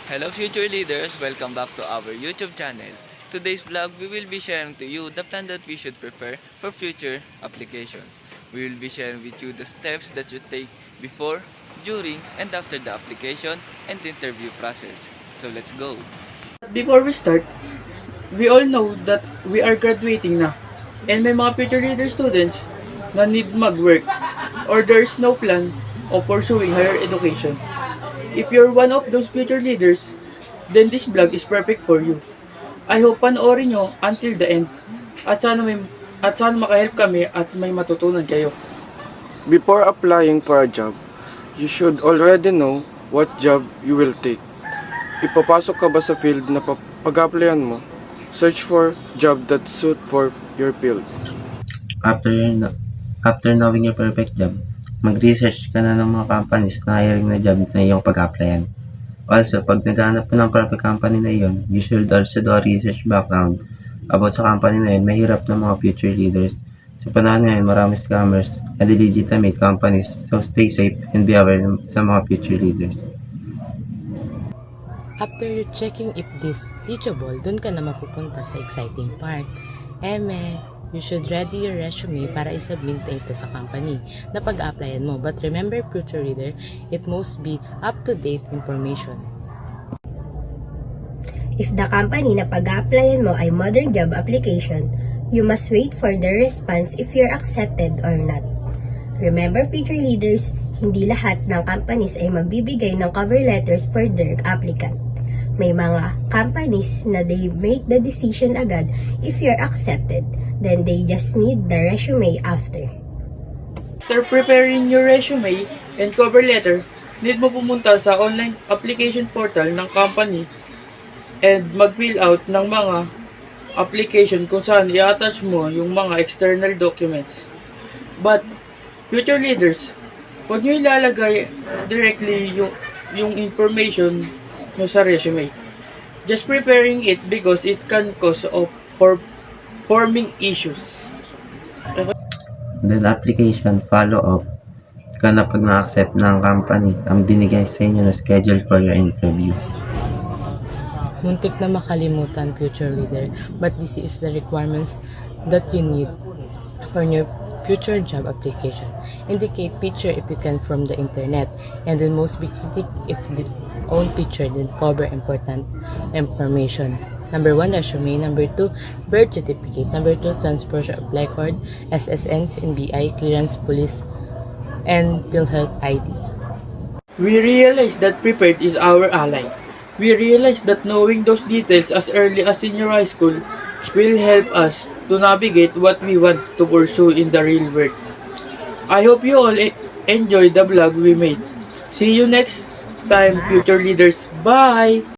Hello future leaders, welcome back to our YouTube channel. Today's vlog, we will be sharing to you the plan that we should prepare for future applications. We will be sharing with you the steps that you take before, during, and after the application and interview process. So let's go! Before we start, we all know that we are graduating na and may mga future leader students na need mag-work or there's no plan of pursuing higher education. If you're one of those future leaders, then this vlog is perfect for you. I hope panoorin nyo until the end at sana makahelp kami at may matutunan kayo. Before applying for a job, you should already know what job you will take. Ipapasok ka ba sa field na pag-applyan mo? Search for job that suit for your field. After knowing your perfect job, mag-research ka na ng mga companies na hiring na job na iyong pag-applyan. Also, pag naghahanap mo ng perfect company na iyon, you should also do a research background about sa company na yun. Mahirap ng mga future leaders. Sa panahon ngayon, marami scammers and illegitimate companies, so stay safe and be aware sa mga future leaders. After you checking if this teachable, dun ka na mapupunta sa exciting part. You should ready your resume para isubmit ito sa company na pag-applyan mo. But remember, future reader, it must be up-to-date information. If the company na pag-applyan mo ay modern job application, you must wait for their response if you're accepted or not. Remember, future leaders, hindi lahat ng companies ay magbibigay ng cover letters for their applicant. May mga companies na they make the decision agad if you're accepted. Then they just need the resume after. After preparing your resume and cover letter, need mo pumunta sa online application portal ng company and mag-fill out ng mga application kung saan i-attach mo yung mga external documents. But, future leaders, huwag nyo ilalagay directly yung information nyo sa resume. Just preparing it because it can cause of forming issues. Then application follow-up ka na pag na-accept ng company ang binigay sa inyo na schedule for your interview. Muntik na makalimutan, future leader, but this is the requirements that you need for your future job application. Indicate picture if you can from the internet, and then most be critic if the own picture then cover important information. Number 1, resume. Number 2, birth certificate. Number 2, transport of record, SSN, NBI, clearance, police, and PhilHealth ID. We realize that prepared is our ally. We realize that knowing those details as early as senior high school will help us to navigate what we want to pursue in the real world. I hope you all enjoy the vlog we made. See you next time, future leaders. Bye!